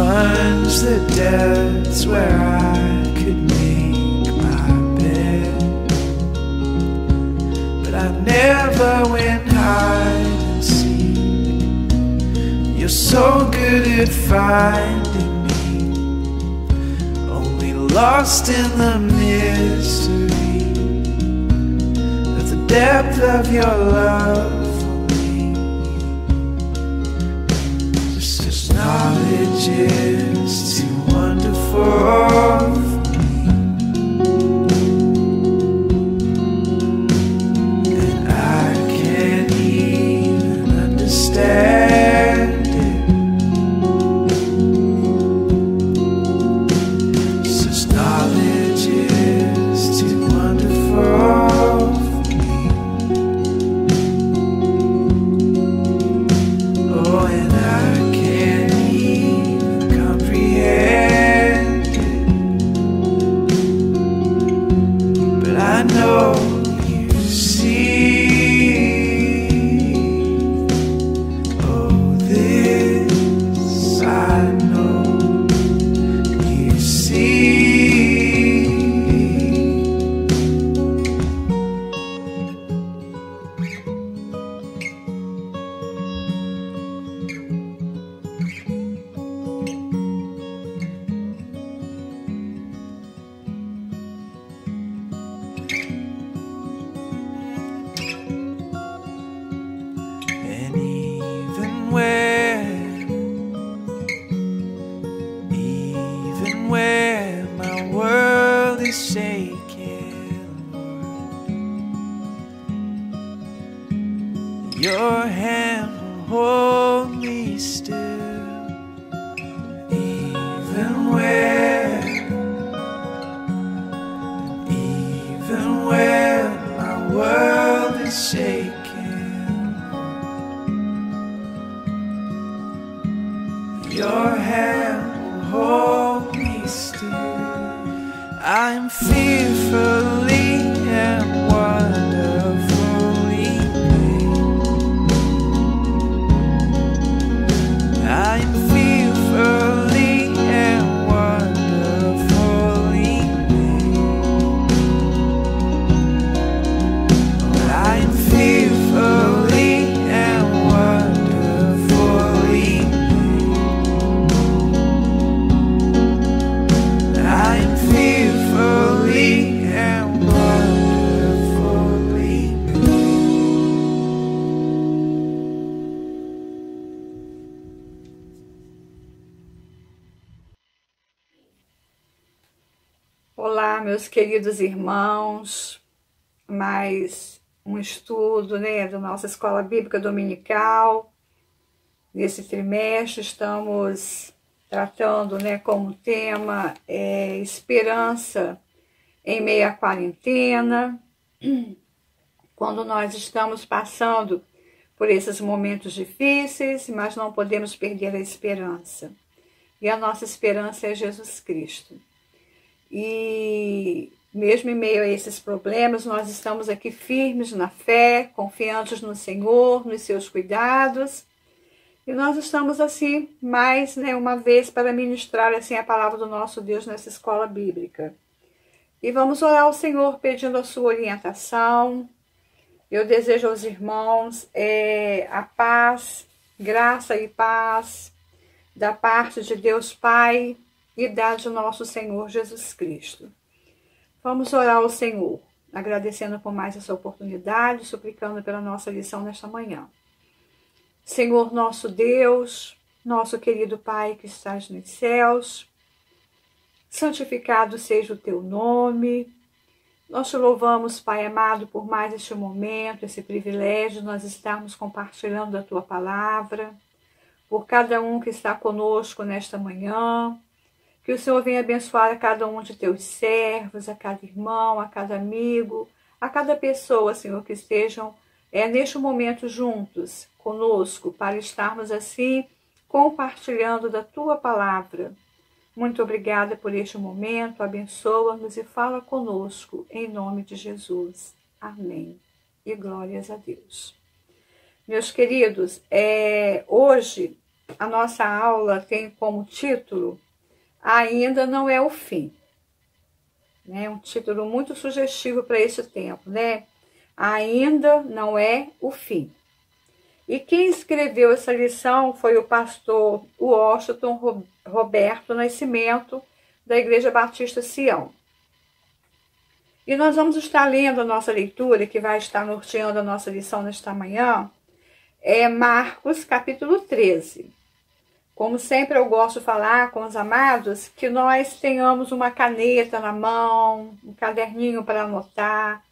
plunge the depths where I could make my bed, but I never went hide and seek. You're so good at finding me, only lost in the mystery of the depth of your love. Knowledge is too wonderful for me, and I can't even understand it. Such knowledge is too wonderful for me. Oh, and I can't comprehend it, but I know you see. Oh, this I know you see. And even where my world is shaking, Lord, your hand will hold me still. Even where my world is shaking, your hand will hold me still. I'm fearfully and wonderfully made. I'm fearfully and wonderfully made. I'm fearfully and wonderfully made. I'm fearfully and wonderfully made. Olá, meus queridos irmãos, mais um estudo, da nossa Escola Bíblica Dominical. Nesse trimestre estamos tratando, como tema esperança em meio à quarentena, quando nós estamos passando por esses momentos difíceis, mas não podemos perder a esperança. E a nossa esperança é Jesus Cristo. E mesmo em meio a esses problemas, nós estamos aqui firmes na fé, confiantes no Senhor, nos seus cuidados. E nós estamos assim, mais uma vez, para ministrar assim a palavra do nosso Deus nessa escola bíblica. E vamos orar ao Senhor pedindo a sua orientação. Eu desejo aos irmãos a paz, graça e paz da parte de Deus Pai e da de nosso Senhor Jesus Cristo. Vamos orar ao Senhor, agradecendo por mais essa oportunidade, suplicando pela nossa lição nesta manhã. Senhor nosso Deus, nosso querido Pai que estás nos céus, santificado seja o teu nome. Nós te louvamos, Pai amado, por mais este momento, esse privilégio de nós estarmos compartilhando a tua palavra, por cada um que está conosco nesta manhã. Que o Senhor venha abençoar a cada um de teus servos, a cada irmão, a cada amigo, a cada pessoa, Senhor, que estejam neste momento juntos conosco, para estarmos assim compartilhando da tua palavra. Muito obrigada por este momento, abençoa-nos e fala conosco, em nome de Jesus. Amém. E glórias a Deus. Meus queridos, hoje a nossa aula tem como título Ainda Não É o Fim. Um título muito sugestivo para esse tempo, né? Ainda não é o fim. E quem escreveu essa lição foi o pastor Washington Roberto Nascimento, da Igreja Batista Sião. E nós vamos estar lendo a nossa leitura, que vai estar norteando a nossa lição nesta manhã, Marcos capítulo 13. Como sempre eu gosto de falar com os amados, que nós tenhamos uma caneta na mão, um caderninho para anotar.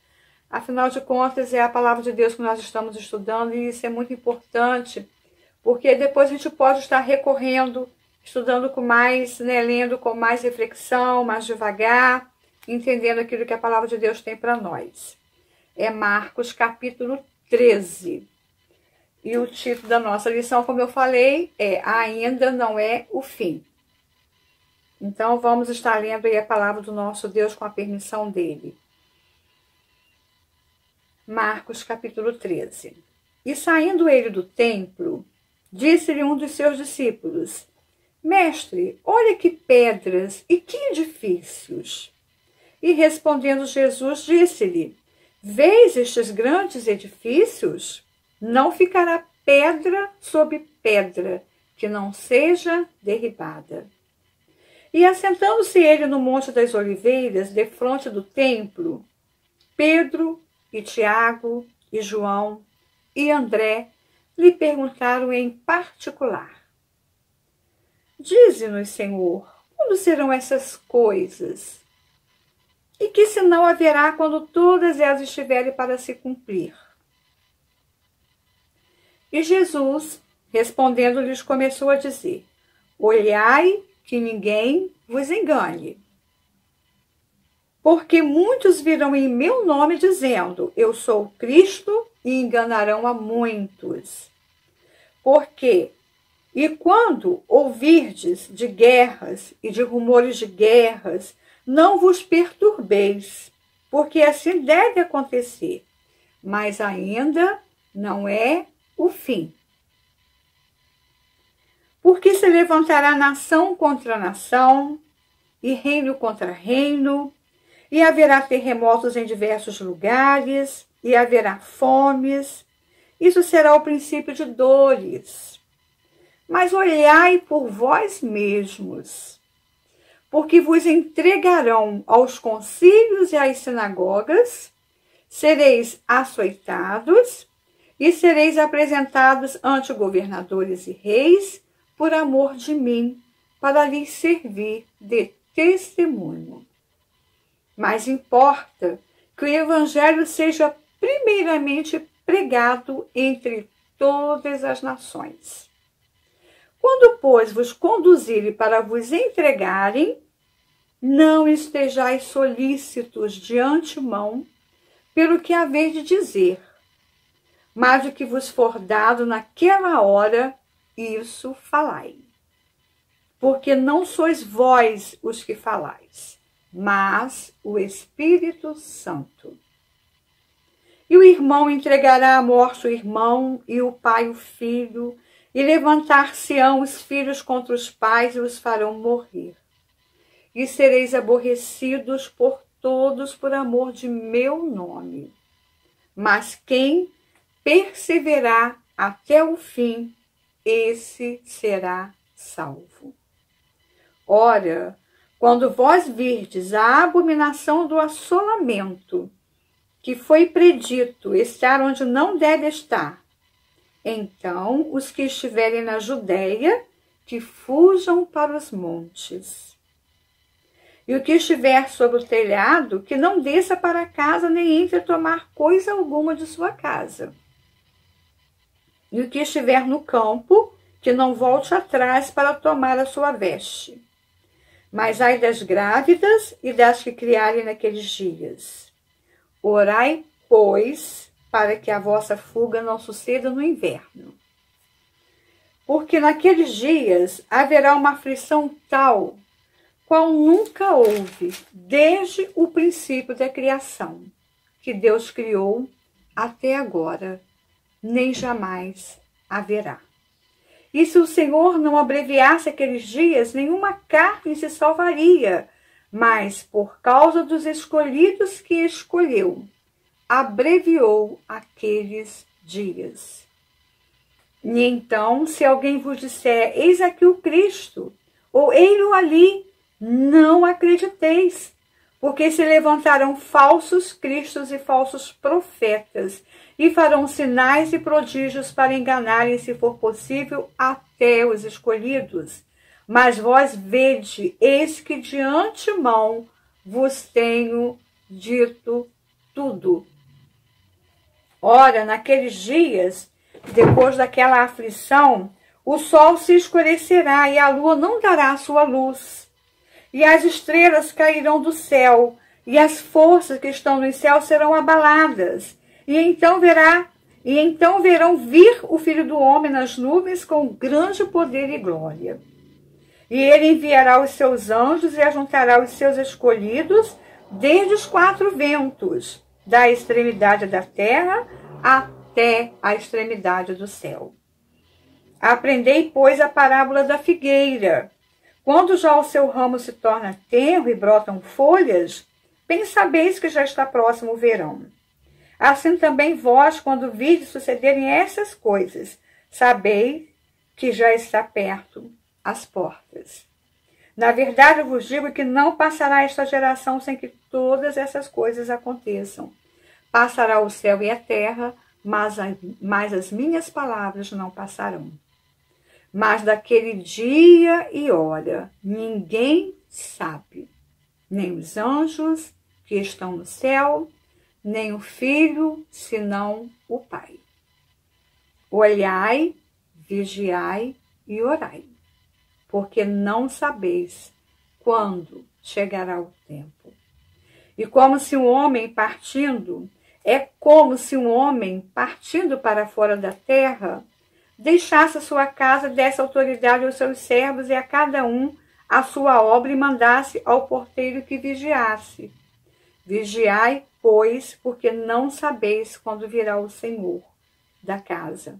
Afinal de contas, é a palavra de Deus que nós estamos estudando e isso é muito importante, porque depois a gente pode estar recorrendo, estudando com mais, lendo com mais reflexão, mais devagar, entendendo aquilo que a palavra de Deus tem para nós. É Marcos capítulo 13. E o título da nossa lição, como eu falei, Ainda Não É o Fim. Então, vamos estar lendo aí a palavra do nosso Deus com a permissão dele. Marcos, capítulo 13. E saindo ele do templo, disse-lhe um dos seus discípulos: Mestre, olha que pedras e que edifícios. E respondendo Jesus, disse-lhe: Vês estes grandes edifícios? Não ficará pedra sobre pedra, que não seja derribada. E assentando-se ele no Monte das Oliveiras, defronte do templo, Pedro e Tiago e João e André lhe perguntaram em particular: Dize-nos, Senhor, quando serão essas coisas? E que sinal haverá quando todas elas estiverem para se cumprir? E Jesus, respondendo-lhes, começou a dizer: Olhai que ninguém vos engane. Porque muitos virão em meu nome dizendo: Eu sou o Cristo, e enganarão a muitos. E quando ouvirdes de guerras e de rumores de guerras, não vos perturbeis, porque assim deve acontecer, mas ainda não é o fim. Porque se levantará nação contra nação, e reino contra reino, e haverá terremotos em diversos lugares, e haverá fomes. Isso será o princípio de dores. Mas olhai por vós mesmos, porque vos entregarão aos concílios e às sinagogas, sereis açoitados, e sereis apresentados ante governadores e reis, por amor de mim, para lhes servir de testemunho. Mas importa que o evangelho seja primeiramente pregado entre todas as nações. Quando, pois, vos conduzirem para vos entregarem, não estejais solícitos de antemão pelo que haver de dizer, mas o que vos for dado naquela hora, isso falai. Porque não sois vós os que falais, mas o Espírito Santo. E o irmão entregará à morte o irmão, e o pai o filho, e levantar-se-ão os filhos contra os pais e os farão morrer. E sereis aborrecidos por todos por amor de meu nome. Mas quem perseverar até o fim, esse será salvo. Ora, quando vós virdes a abominação do assolamento, que foi predito estar onde não deve estar, então os que estiverem na Judéia, que fujam para os montes. E o que estiver sobre o telhado, que não desça para casa, nem entre a tomar coisa alguma de sua casa. E o que estiver no campo, que não volte atrás para tomar a sua veste. Mas ai das grávidas e das que criarem naqueles dias. Orai, pois, para que a vossa fuga não suceda no inverno. Porque naqueles dias haverá uma aflição tal, qual nunca houve, desde o princípio da criação, que Deus criou até agora, nem jamais haverá. que se o Senhor não abreviasse aqueles dias, nenhuma carne se salvaria, mas por causa dos escolhidos que escolheu, abreviou aqueles dias. E então, se alguém vos disser, eis aqui o Cristo, ou ei-lo ali, não acrediteis, porque se levantarão falsos cristos e falsos profetas, e farão sinais e prodígios para enganarem, se for possível, até os escolhidos. Mas vós vede, eis que de antemão vos tenho dito tudo. Ora, naqueles dias, depois daquela aflição, o sol se escurecerá e a lua não dará a sua luz. E as estrelas cairão do céu, e as forças que estão no céu serão abaladas. E então verão vir o Filho do Homem nas nuvens com grande poder e glória. E ele enviará os seus anjos e ajuntará os seus escolhidos desde os quatro ventos, da extremidade da terra até a extremidade do céu. Aprendei, pois, a parábola da figueira. Quando já o seu ramo se torna tenro e brotam folhas, bem sabeis que já está próximo o verão. Assim também vós, quando virdes sucederem essas coisas, sabeis que já está perto as portas. Na verdade, eu vos digo que não passará esta geração sem que todas essas coisas aconteçam. Passará o céu e a terra, mas as minhas palavras não passarão. Mas daquele dia e hora ninguém sabe, nem os anjos que estão no céu, nem o Filho, senão o Pai. Olhai, vigiai e orai, porque não sabeis quando chegará o tempo. E como se um homem partindo para fora da terra, deixasse a sua casa, desse autoridade aos seus servos e a cada um a sua obra e mandasse ao porteiro que vigiasse. Vigiai, pois, porque não sabeis quando virá o Senhor da casa.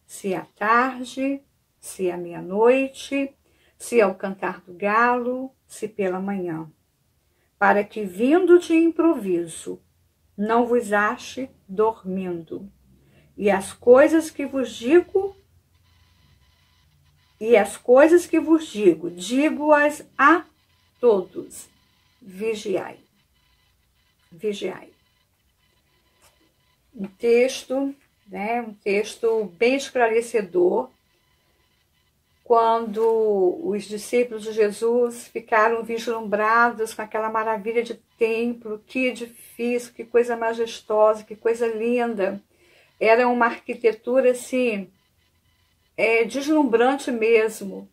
Se à tarde, se à meia-noite, se ao cantar do galo, se pela manhã. Para que, vindo de improviso, não vos ache dormindo. E as coisas que vos digo, digo-as a todos. Vigiai. Vigiai. Um texto bem esclarecedor, quando os discípulos de Jesus ficaram vislumbrados com aquela maravilha de templo, que edifício, que coisa majestosa, que coisa linda. Era uma arquitetura assim, deslumbrante mesmo.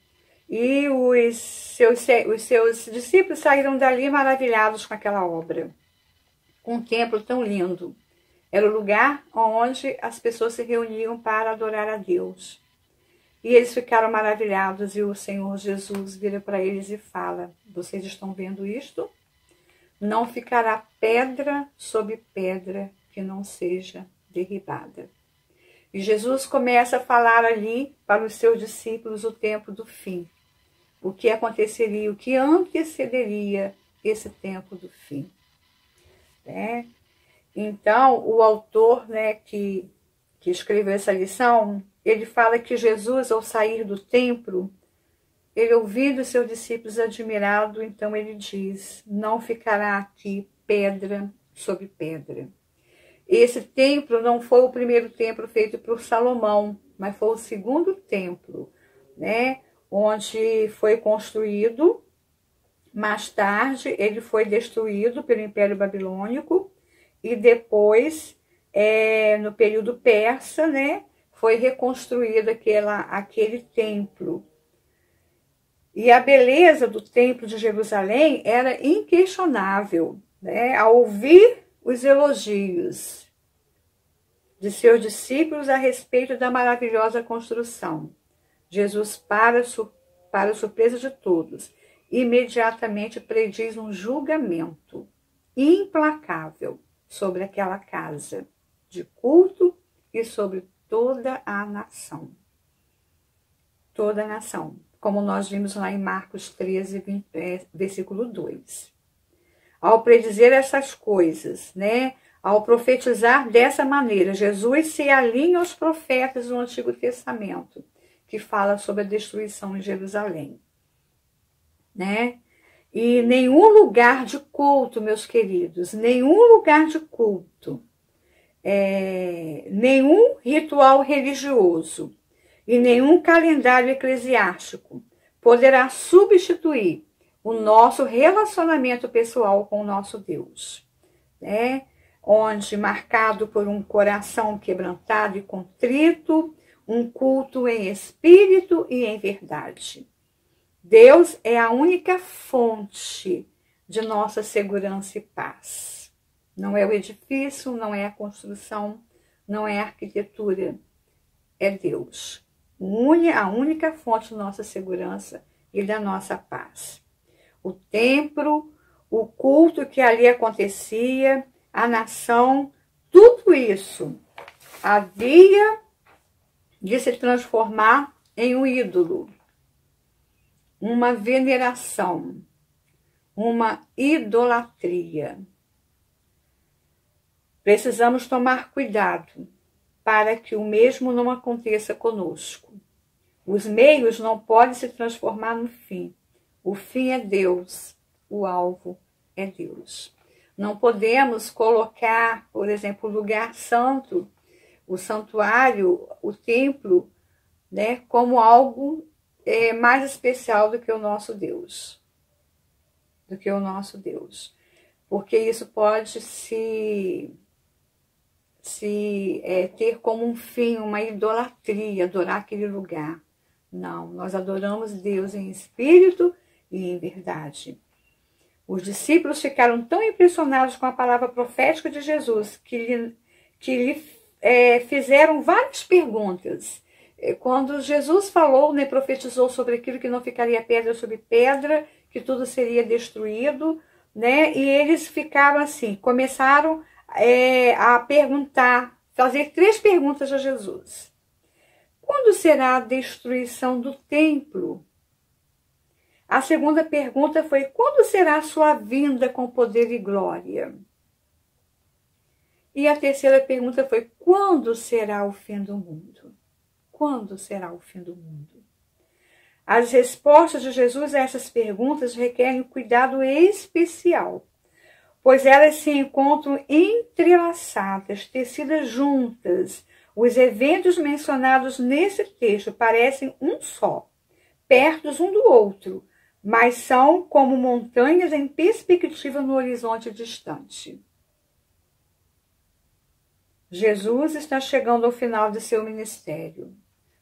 E os seus discípulos saíram dali maravilhados com aquela obra, com um templo tão lindo. Era o lugar onde as pessoas se reuniam para adorar a Deus. E eles ficaram maravilhados e o Senhor Jesus vira para eles e fala: vocês estão vendo isto? Não ficará pedra sobre pedra que não seja derribada. E Jesus começa a falar ali para os seus discípulos o tempo do fim. O que aconteceria, o que antecederia esse tempo do fim. Então, o autor que escreveu essa lição, ele fala que Jesus, ao sair do templo, ele ouvindo os seus discípulos admirado, então ele diz: não ficará aqui pedra sobre pedra. Esse templo não foi o primeiro templo feito por Salomão, mas foi o segundo templo, onde foi construído. Mais tarde, ele foi destruído pelo Império Babilônico e depois, no período persa, foi reconstruído aquele templo. E a beleza do templo de Jerusalém era inquestionável. Ao ouvir os elogios de seus discípulos a respeito da maravilhosa construção, Jesus, para surpresa de todos, imediatamente prediz um julgamento implacável sobre aquela casa de culto e sobre toda a nação. toda a nação, como nós vimos lá em Marcos 13, versículo 2. Ao predizer essas coisas, né, ao profetizar dessa maneira, Jesus se alinha aos profetas do Antigo Testamento, que fala sobre a destruição em Jerusalém, né? E nenhum lugar de culto, meus queridos, nenhum lugar de culto, nenhum ritual religioso e nenhum calendário eclesiástico poderá substituir o nosso relacionamento pessoal com o nosso Deus, né? Onde, marcado por um coração quebrantado e contrito, um culto em espírito e em verdade. Deus é a única fonte de nossa segurança e paz. Não é o edifício, não é a construção, não é a arquitetura. É Deus. A única fonte de nossa segurança e da nossa paz. O templo, o culto que ali acontecia, a nação, tudo isso havia de se transformar em um ídolo, uma veneração, uma idolatria. Precisamos tomar cuidado para que o mesmo não aconteça conosco. Os meios não podem se transformar no fim. O fim é Deus, o alvo é Deus. Não podemos colocar, por exemplo, o lugar santo, o santuário, o templo, né, como algo mais especial do que o nosso Deus. Porque isso pode ter como um fim uma idolatria, adorar aquele lugar. Não, nós adoramos Deus em espírito e em verdade. Os discípulos ficaram tão impressionados com a palavra profética de Jesus que lhe fizeram várias perguntas. Quando Jesus falou, né, profetizou sobre aquilo que não ficaria pedra sobre pedra, que tudo seria destruído, né, e eles ficaram assim, começaram a perguntar, fazer 3 perguntas a Jesus. Quando será a destruição do templo? A segunda pergunta foi, quando será a sua vinda com poder e glória? E a terceira pergunta foi, quando será o fim do mundo? Quando será o fim do mundo? As respostas de Jesus a essas perguntas requerem um cuidado especial, pois elas se encontram entrelaçadas, tecidas juntas. Os eventos mencionados nesse texto parecem um só, pertos um do outro, mas são como montanhas em perspectiva no horizonte distante. Jesus está chegando ao final de seu ministério.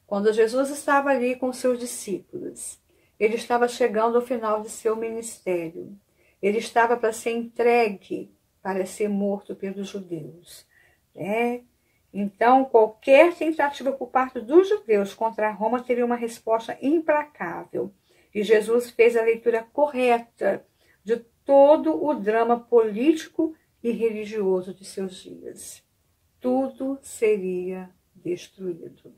Quando Jesus estava ali com seus discípulos, ele estava chegando ao final de seu ministério. Ele estava para ser entregue, para ser morto pelos judeus, né? Então, qualquer tentativa por parte dos judeus contra Roma teria uma resposta implacável. E Jesus fez a leitura correta de todo o drama político e religioso de seus dias. Tudo seria destruído.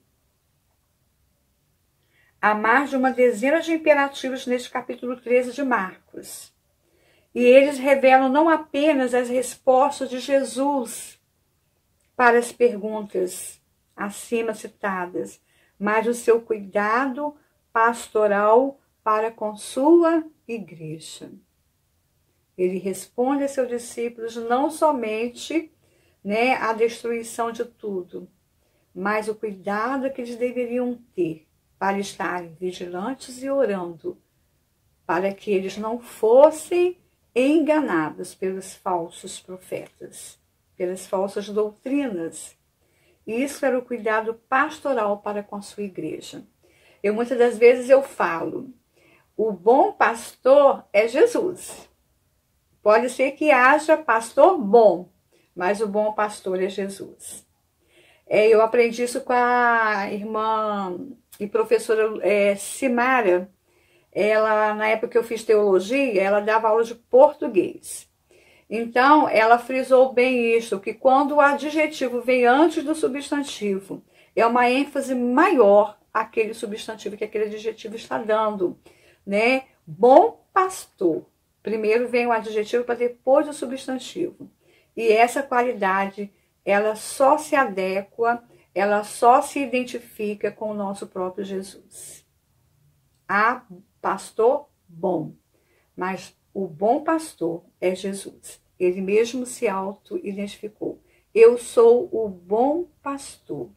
Há mais de uma dezena de imperativos neste capítulo 13 de Marcos. E eles revelam não apenas as respostas de Jesus para as perguntas acima citadas, mas o seu cuidado pastoral para com sua igreja. Ele responde a seus discípulos não somente, né, a destruição de tudo, mas o cuidado que eles deveriam ter para estarem vigilantes e orando, para que eles não fossem enganados pelos falsos profetas, pelas falsas doutrinas. Isso era o cuidado pastoral para com a sua igreja. Muitas das vezes eu falo, o bom pastor é Jesus. Pode ser que haja pastor bom, mas o bom pastor é Jesus. Eu aprendi isso com a irmã e professora Simara. Ela, na época que eu fiz teologia, ela dava aula de português. Então, ela frisou bem isso, que quando o adjetivo vem antes do substantivo, é uma ênfase maior aquele substantivo que aquele adjetivo está dando, né? Bom pastor. Primeiro vem o adjetivo para depois o substantivo. E essa qualidade, ela só se adequa, ela só se identifica com o nosso próprio Jesus. Há pastor bom, mas o bom pastor é Jesus. Ele mesmo se auto-identificou. Eu sou o bom pastor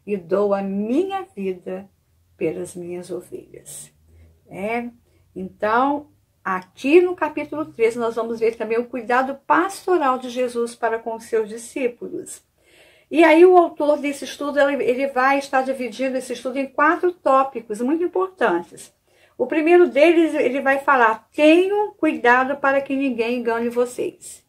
e dou a minha vida pelas minhas ovelhas. Então, aqui no capítulo 13, nós vamos ver também o cuidado pastoral de Jesus para com os seus discípulos. E aí o autor desse estudo, ele vai estar dividindo esse estudo em 4 tópicos muito importantes. O primeiro deles, ele vai falar: tenham cuidado para que ninguém engane vocês.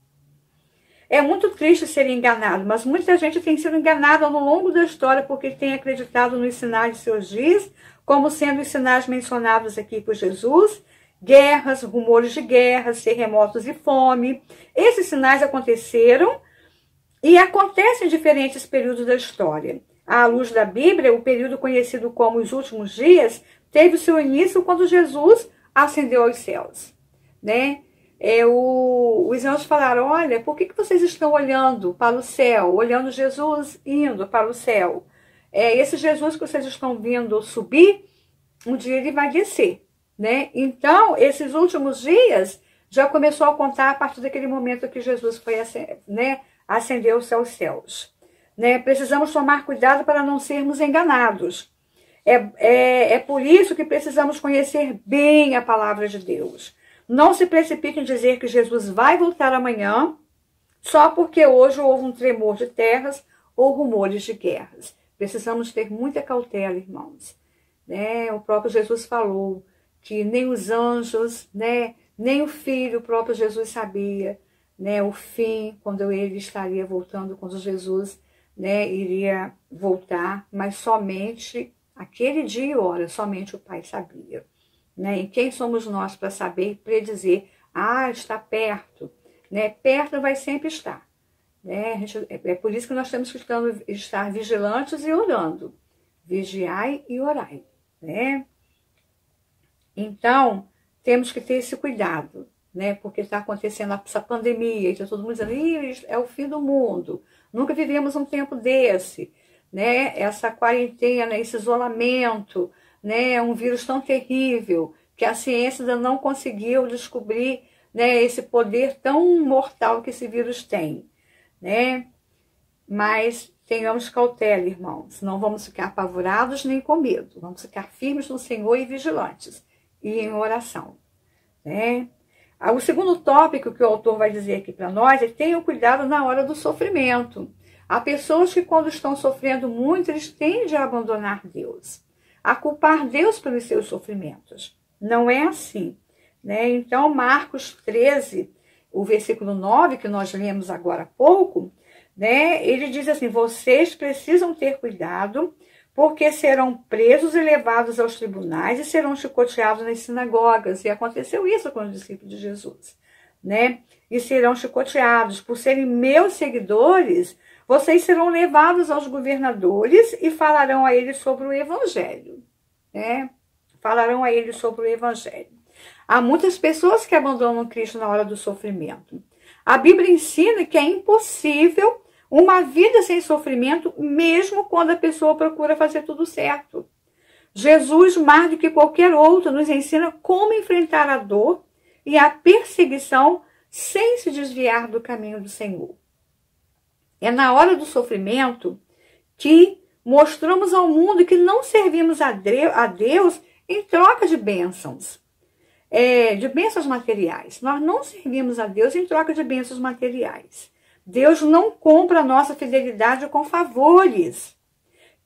É muito triste ser enganado, mas muita gente tem sido enganada ao longo da história porque tem acreditado nos sinais de seus dias, como sendo os sinais mencionados aqui por Jesus: guerras, rumores de guerras, terremotos e fome. Esses sinais aconteceram e acontecem em diferentes períodos da história. À luz da Bíblia, o período conhecido como os últimos dias teve o seu início quando Jesus ascendeu aos céus, né? Os anjos falaram: olha, por que vocês estão olhando para o céu, olhando Jesus indo para o céu? Esse Jesus que vocês estão vendo subir, um dia ele vai descer, né? Então, esses últimos dias já começou a contar a partir daquele momento que Jesus foi, né, ascendeu-se aos céus. Né? Precisamos tomar cuidado para não sermos enganados. É por isso que precisamos conhecer bem a palavra de Deus. Não se precipite em dizer que Jesus vai voltar amanhã só porque hoje houve um tremor de terras ou rumores de guerras. Precisamos ter muita cautela, irmãos. Né? O próprio Jesus falou que nem os anjos, né, nem o Filho, o próprio Jesus sabia, né, o fim, quando ele estaria voltando, quando Jesus, né, iria voltar, mas somente aquele dia e hora, somente o Pai sabia. Né? E quem somos nós para saber e predizer? Está perto. Né? Perto vai sempre estar. Né? É por isso que nós temos que estar vigilantes e orando. Vigiai e orai. Né? Então, temos que ter esse cuidado. Né? Porque está acontecendo essa pandemia, está todo mundo dizendo: é o fim do mundo. Nunca vivemos um tempo desse. Né? Essa quarentena, esse isolamento, né? Um vírus tão terrível que a ciência ainda não conseguiu descobrir, né, esse poder tão mortal que esse vírus tem. Né? Mas tenhamos cautela, irmãos. Não vamos ficar apavorados nem com medo. Vamos ficar firmes no Senhor e vigilantes. E em oração. Né? O segundo tópico que o autor vai dizer aqui para nós é: tenham cuidado na hora do sofrimento. Há pessoas que, quando estão sofrendo muito, eles tendem a abandonar Deus, a culpar Deus pelos seus sofrimentos. Não é assim. Né? Então, Marcos 13, o versículo 9, que nós lemos agora há pouco, né, ele diz assim: vocês precisam ter cuidado, porque serão presos e levados aos tribunais e serão chicoteados nas sinagogas. E aconteceu isso com os discípulos de Jesus. Né? E serão chicoteados. Por serem meus seguidores, vocês serão levados aos governadores e falarão a eles sobre o Evangelho. Né? Falarão a eles sobre o Evangelho. Há muitas pessoas que abandonam Cristo na hora do sofrimento. A Bíblia ensina que é impossível uma vida sem sofrimento, mesmo quando a pessoa procura fazer tudo certo. Jesus, mais do que qualquer outro, nos ensina como enfrentar a dor e a perseguição sem se desviar do caminho do Senhor. É na hora do sofrimento que mostramos ao mundo que não servimos a Deus em troca de bênçãos, de bênçãos materiais. Nós não servimos a Deus em troca de bênçãos materiais. Deus não compra a nossa fidelidade com favores.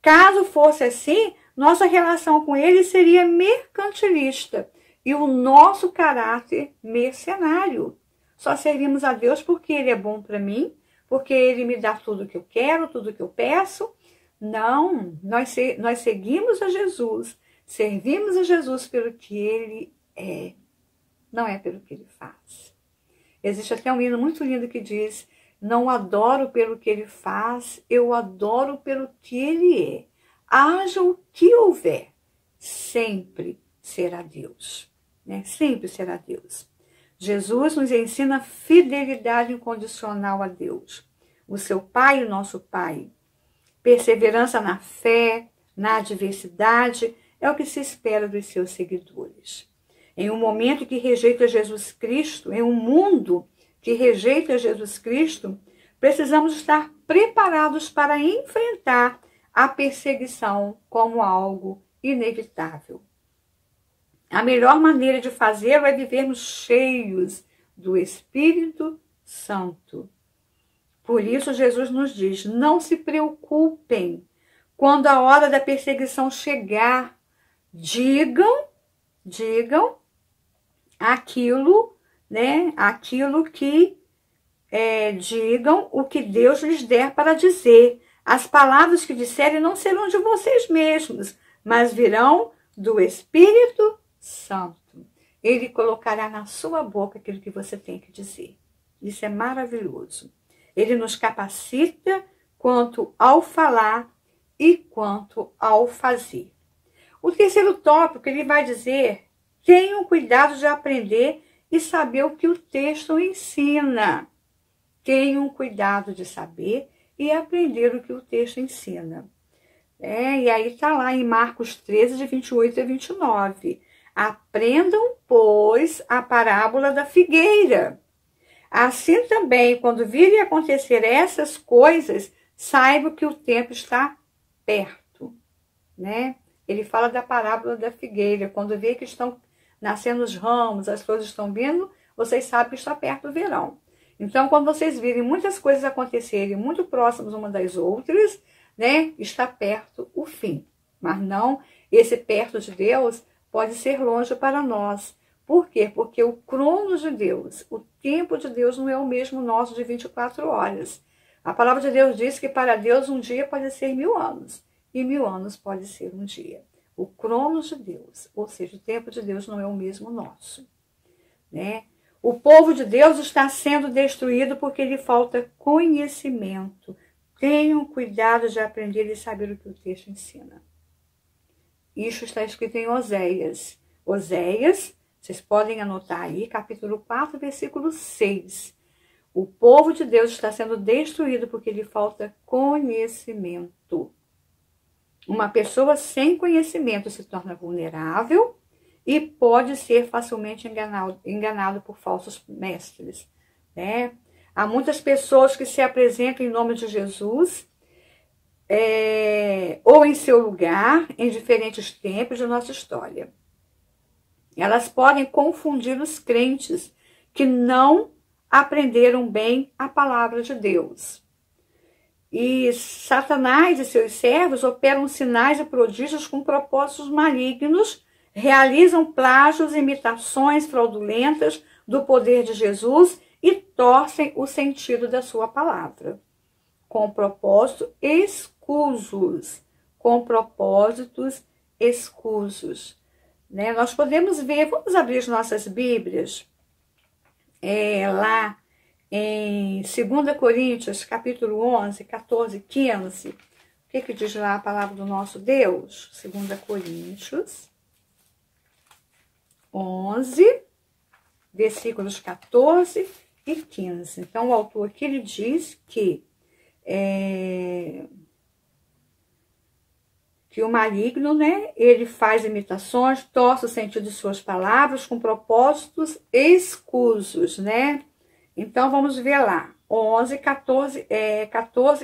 Caso fosse assim, nossa relação com Ele seria mercantilista e o nosso caráter mercenário. Só servimos a Deus porque Ele é bom para mim, porque Ele me dá tudo o que eu quero, tudo o que eu peço. Não, nós seguimos a Jesus, servimos a Jesus pelo que Ele é, não é pelo que Ele faz. Existe até um hino muito lindo que diz: não adoro pelo que Ele faz, eu adoro pelo que Ele é. haja o que houver, sempre será Deus, né? Sempre será Deus. Jesus nos ensina fidelidade incondicional a Deus, o seu Pai e o nosso Pai. Perseverança na fé, na adversidade, é o que se espera dos seus seguidores. Em um momento que rejeita Jesus Cristo, em um mundo que rejeita Jesus Cristo, precisamos estar preparados para enfrentar a perseguição como algo inevitável. A melhor maneira de fazê-lo é vivermos cheios do Espírito Santo. Por isso, Jesus nos diz, não se preocupem quando a hora da perseguição chegar. Digam aquilo, né? Aquilo que digam o que Deus lhes der para dizer. As palavras que disserem não serão de vocês mesmos, mas virão do Espírito Santo. Ele colocará na sua boca aquilo que você tem que dizer. Isso é maravilhoso. Ele nos capacita quanto ao falar e quanto ao fazer. O terceiro tópico, ele vai dizer, tenham cuidado de aprender e saber o que o texto ensina. Tenham cuidado de saber e aprender o que o texto ensina. E aí está lá em Marcos 13, de 28 a 29. Aprendam, pois, a parábola da figueira. Assim também, quando virem acontecer essas coisas, saibam que o tempo está perto, né? Ele fala da parábola da figueira. Quando vê que estão nascendo os ramos, as flores estão vindo, vocês sabem que está perto o verão. Então, quando vocês virem muitas coisas acontecerem muito próximas uma das outras, né, está perto o fim. Mas não, esse perto de Deus pode ser longe para nós. Por quê? Porque o crono de Deus, o tempo de Deus não é o mesmo nosso de 24 horas. A palavra de Deus diz que para Deus um dia pode ser 1000 anos. E 1000 anos pode ser um dia. O crono de Deus, ou seja, o tempo de Deus não é o mesmo nosso, né? O povo de Deus está sendo destruído porque lhe falta conhecimento. Tenham cuidado de aprender e saber o que o texto ensina. Isso está escrito em Oséias. Oséias, vocês podem anotar aí, capítulo 4, versículo 6. O povo de Deus está sendo destruído porque lhe falta conhecimento. Uma pessoa sem conhecimento se torna vulnerável e pode ser facilmente enganado por falsos mestres, né? Há muitas pessoas que se apresentam em nome de Jesus ou em seu lugar em diferentes tempos de nossa história. Elas podem confundir os crentes que não aprenderam bem a palavra de Deus. E Satanás e seus servos operam sinais e prodígios com propósitos malignos, realizam plágios e imitações fraudulentas do poder de Jesus e torcem o sentido da sua palavra, com propósitos escusos, né? Nós podemos ver, vamos abrir as nossas Bíblias, lá em 2 Coríntios, capítulo 11, 14, 15. O que diz lá a palavra do nosso Deus? 2 Coríntios 11, versículos 14 e 15. Então, o autor aqui ele diz que o maligno, né, ele faz imitações, torce o sentido de suas palavras com propósitos escusos, né? Então, vamos ver lá, 11, 14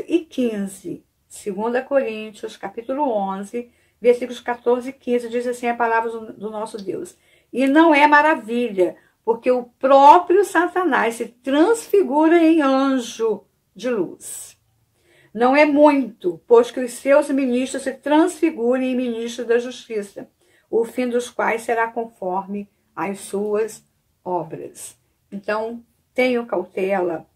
e 15. 2 Coríntios, capítulo 11, versículos 14 e 15, diz assim a palavra do nosso Deus. E não é maravilha, porque o próprio Satanás se transfigura em anjo de luz. Não é muito, pois que os seus ministros se transfigurem em ministros da justiça, o fim dos quais será conforme as suas obras. Então, tenham cautela,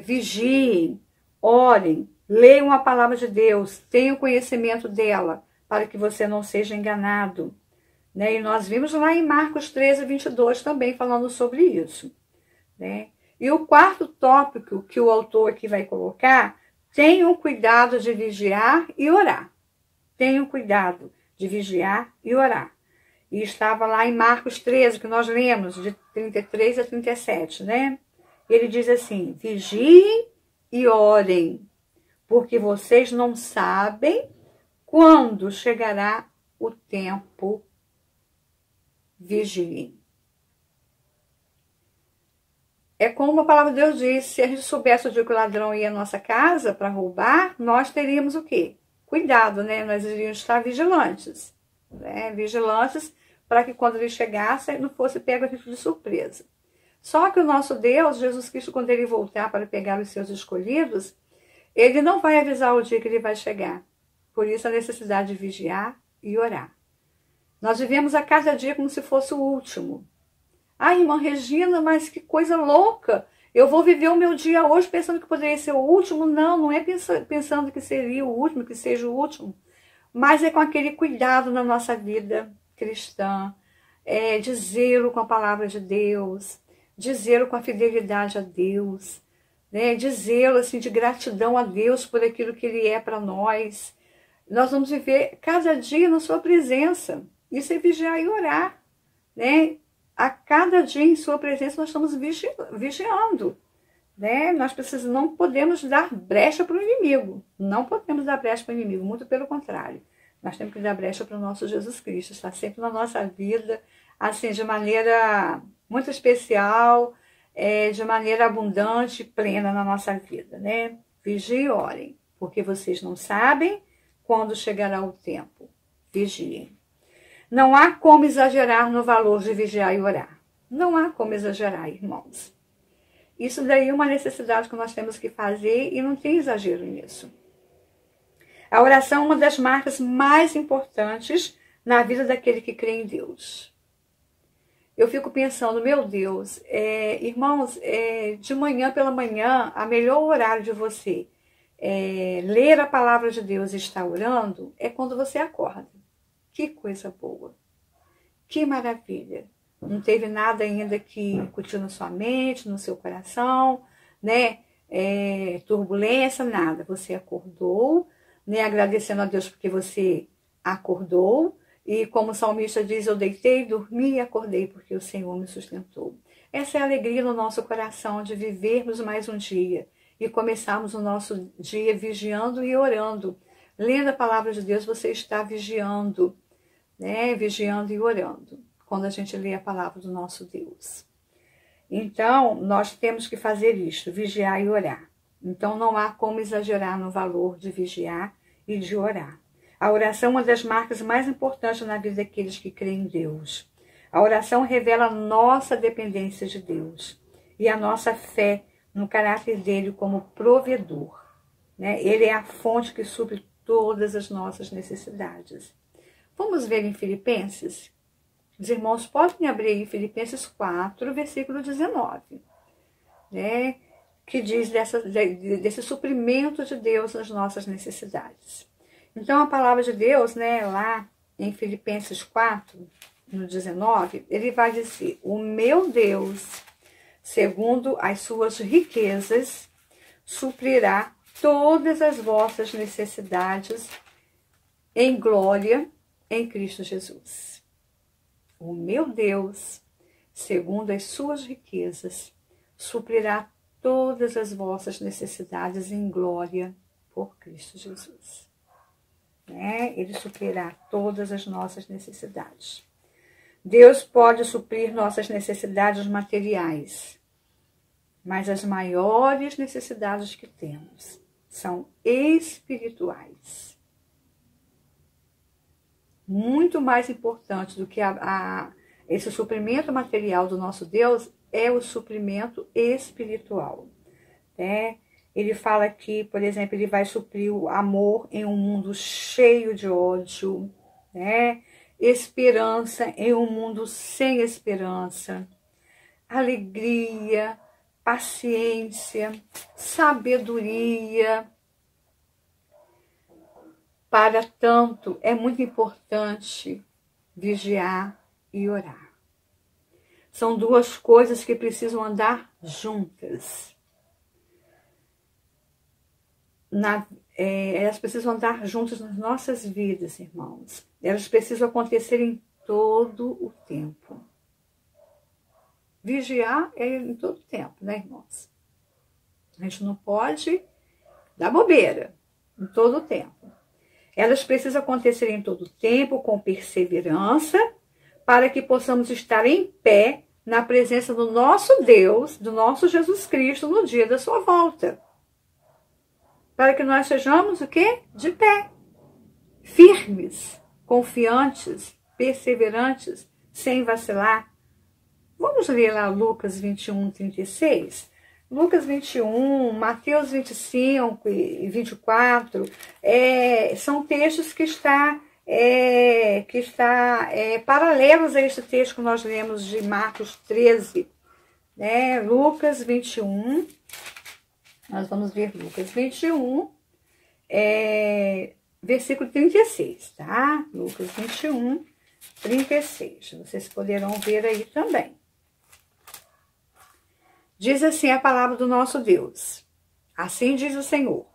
vigiem, orem, leiam a palavra de Deus, tenham conhecimento dela, para que você não seja enganado, né? E nós vimos lá em Marcos 13, 22 também falando sobre isso, né? E o quarto tópico que o autor aqui vai colocar, tenham cuidado de vigiar e orar. tenham cuidado de vigiar e orar. E estava lá em Marcos 13, que nós lemos, de 33 a 37, né? Ele diz assim: vigiem e orem, porque vocês não sabem quando chegará o tempo. Vigiem. É como a palavra de Deus diz: se a gente soubesse o dia que o ladrão ia à nossa casa para roubar, nós teríamos o quê? Cuidado, né? Nós iríamos estar vigilantes. Né? Vigilantes para que quando ele chegasse, não fosse pego a gente de surpresa. Só que o nosso Deus, Jesus Cristo, quando ele voltar para pegar os seus escolhidos, ele não vai avisar o dia que ele vai chegar. Por isso a necessidade de vigiar e orar. Nós vivemos a cada dia como se fosse o último. Ah, irmã Regina, mas que coisa louca! Eu vou viver o meu dia hoje pensando que poderia ser o último? Não, não é pensando que seria o último, que seja o último. Mas é com aquele cuidado na nossa vida cristã, de zelo com a palavra de Deus, de zelo com a fidelidade a Deus, né? De zelo assim, de gratidão a Deus por aquilo que Ele é para nós. Nós vamos viver cada dia na sua presença. Isso é vigiar e orar, né? A cada dia em sua presença nós estamos vigiando, né? Nós não podemos dar brecha para o inimigo. Não podemos dar brecha para o inimigo, muito pelo contrário. Nós temos que dar brecha para o nosso Jesus Cristo. Está sempre na nossa vida, assim, de maneira muito especial, de maneira abundante, plena na nossa vida, né? Vigiem e orem, porque vocês não sabem quando chegará o tempo. Vigiem. Não há como exagerar no valor de vigiar e orar. Não há como exagerar, irmãos. Isso daí é uma necessidade que nós temos que fazer e não tem exagero nisso. A oração é uma das marcas mais importantes na vida daquele que crê em Deus. Eu fico pensando, meu Deus, irmãos, de manhã pela manhã, a melhor horário de você ler a palavra de Deus e estar orando é quando você acorda. Que coisa boa, que maravilha. Não teve nada ainda que incutiu na sua mente, no seu coração, né? Turbulência, nada. Você acordou, né? Agradecendo a Deus porque você acordou. E como o salmista diz, eu deitei, dormi e acordei porque o Senhor me sustentou. Essa é a alegria no nosso coração de vivermos mais um dia e começarmos o nosso dia vigiando e orando. Lendo a palavra de Deus, você está vigiando, né? Vigiando e orando, quando a gente lê a palavra do nosso Deus. Então, nós temos que fazer isto, vigiar e orar. Então, não há como exagerar no valor de vigiar e de orar. A oração é uma das marcas mais importantes na vida daqueles que creem em Deus. A oração revela a nossa dependência de Deus e a nossa fé no caráter dele como provedor, né? Ele é a fonte que supre todas as nossas necessidades. Vamos ver em Filipenses? Os irmãos podem abrir aí Filipenses 4, versículo 19, né? Que diz desse suprimento de Deus nas nossas necessidades. Então, a palavra de Deus, né, lá em Filipenses 4, no 19, ele vai dizer: o meu Deus, segundo as suas riquezas, suprirá todas as vossas necessidades em glória em Cristo Jesus. O meu Deus, segundo as suas riquezas, suprirá todas as vossas necessidades em glória por Cristo Jesus. Ele suprirá todas as nossas necessidades. Deus pode suprir nossas necessidades materiais, mas as maiores necessidades que temos são espirituais. Muito mais importante do que esse suprimento material do nosso Deus é o suprimento espiritual. Ele fala aqui, por exemplo, ele vai suprir o amor em um mundo cheio de ódio, né? Esperança em um mundo sem esperança, alegria, paciência, sabedoria. Para tanto, é muito importante vigiar e orar. São duas coisas que precisam andar juntas. elas precisam andar juntas nas nossas vidas, irmãos. Elas precisam acontecer em todo o tempo. Vigiar é em todo o tempo, né, irmãos? A gente não pode dar bobeira em todo o tempo. Elas precisam acontecer em todo o tempo, com perseverança, para que possamos estar em pé na presença do nosso Deus, do nosso Jesus Cristo, no dia da sua volta. Para que nós sejamos o quê? De pé. Firmes, confiantes, perseverantes, sem vacilar. Vamos ler lá Lucas 21, 36? Lucas 21, Mateus 25 e 24, são textos que está paralelos a este texto que nós lemos de Marcos 13, né? Lucas 21, nós vamos ver Lucas 21, versículo 36, tá? Lucas 21, 36, vocês poderão ver aí também. Diz assim a palavra do nosso Deus. Assim diz o Senhor.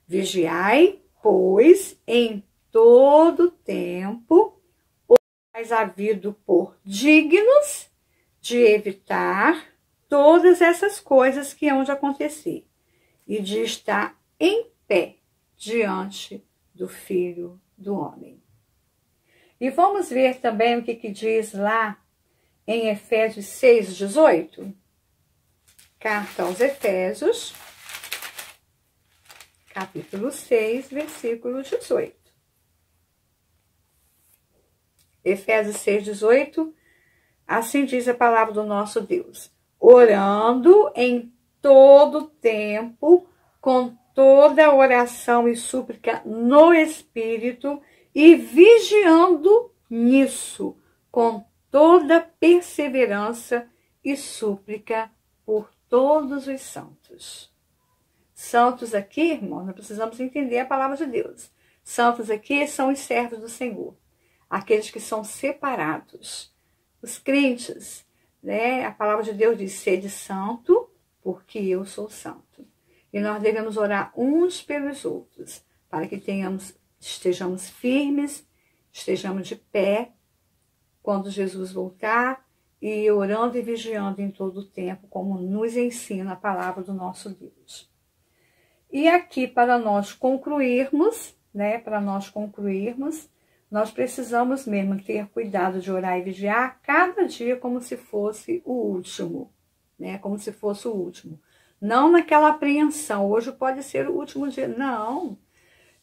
Vigiai, pois, em todo tempo, os mais havido por dignos de evitar todas essas coisas que hão de acontecer e de estar em pé diante do Filho do Homem. E vamos ver também o que diz lá em Efésios 6, 18. Carta aos Efésios, capítulo 6, versículo 18. Efésios 6, 18, assim diz a palavra do nosso Deus. Orando em todo tempo, com toda oração e súplica no Espírito, e vigiando nisso, com toda perseverança e súplica por todos os santos. Santos aqui, irmãos, nós precisamos entender a palavra de Deus. Santos aqui são os servos do Senhor, aqueles que são separados. Os crentes, né? A palavra de Deus diz, sede santo, porque eu sou santo. E nós devemos orar uns pelos outros, para que estejamos firmes, estejamos de pé, quando Jesus voltar, e orando e vigiando em todo o tempo, como nos ensina a palavra do nosso Deus. E aqui, para nós concluirmos, né, nós precisamos mesmo ter cuidado de orar e vigiar cada dia como se fosse o último, né, como se fosse o último. Não naquela apreensão, hoje pode ser o último dia, não.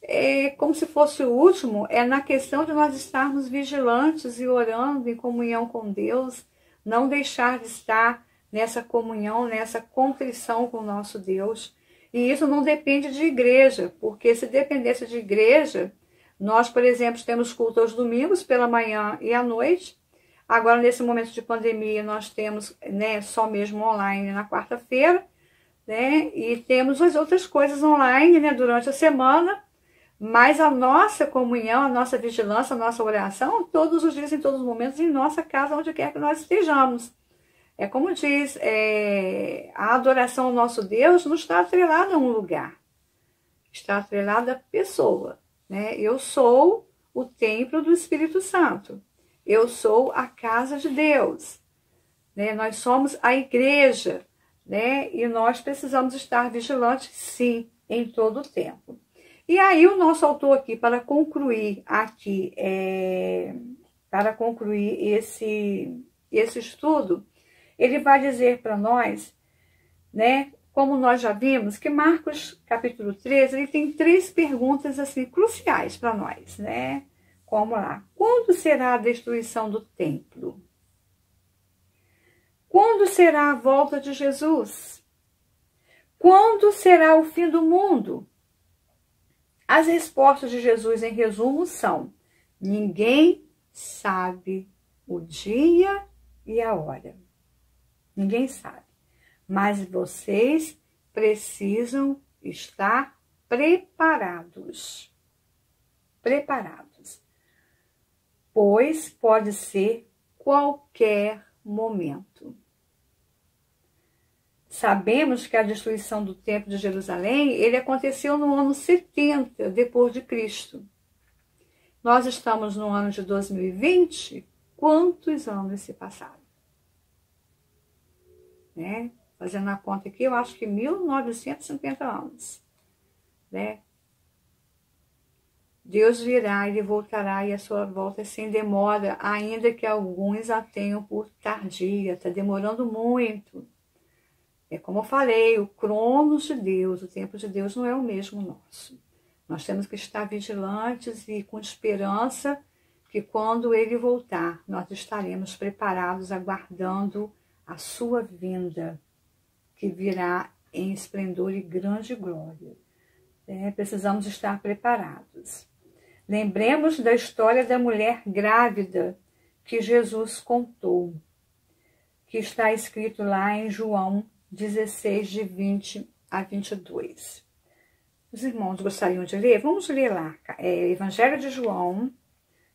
É como se fosse o último, é na questão de nós estarmos vigilantes e orando em comunhão com Deus, não deixar de estar nessa comunhão, nessa contrição com o nosso Deus. E isso não depende de igreja, porque se dependesse de igreja, nós, por exemplo, temos culto aos domingos, pela manhã e à noite. Agora, nesse momento de pandemia, nós temos, né, só mesmo online na quarta-feira, né, e temos as outras coisas online, né, durante a semana. Mas a nossa comunhão, a nossa vigilância, a nossa oração, todos os dias, em todos os momentos, em nossa casa, onde quer que nós estejamos. É como diz, a adoração ao nosso Deus não está atrelada a um lugar. Está atrelada à pessoa, né? Eu sou o templo do Espírito Santo. Eu sou a casa de Deus, né? Nós somos a igreja, né? E nós precisamos estar vigilantes, sim, em todo o tempo. E aí o nosso autor aqui, para concluir esse estudo, ele vai dizer para nós, né, como nós já vimos, que Marcos capítulo 13, ele tem 3 perguntas assim cruciais para nós, né? Como lá, quando será a destruição do templo? Quando será a volta de Jesus? Quando será o fim do mundo? As respostas de Jesus, em resumo, são: ninguém sabe o dia e a hora. Ninguém sabe. Mas vocês precisam estar preparados. Preparados. Pois pode ser qualquer momento. sabemos que a destruição do templo de Jerusalém, ele aconteceu no ano 70 depois de Cristo. Nós estamos no ano de 2020, quantos anos se passaram? Né? Fazendo a conta aqui, eu acho que 1950 anos. Né? Deus virá, ele voltará e a sua volta sem demora, ainda que alguns a tenham por tardia, está demorando muito. É como eu falei, o cronos de Deus, o tempo de Deus não é o mesmo nosso. Nós temos que estar vigilantes e com esperança que quando ele voltar, nós estaremos preparados, aguardando a sua vinda, que virá em esplendor e grande glória. Precisamos estar preparados. Lembremos da história da mulher grávida que Jesus contou, que está escrito lá em João 16, de 20 a 22. Os irmãos gostariam de ler? Vamos ler lá. Evangelho de João,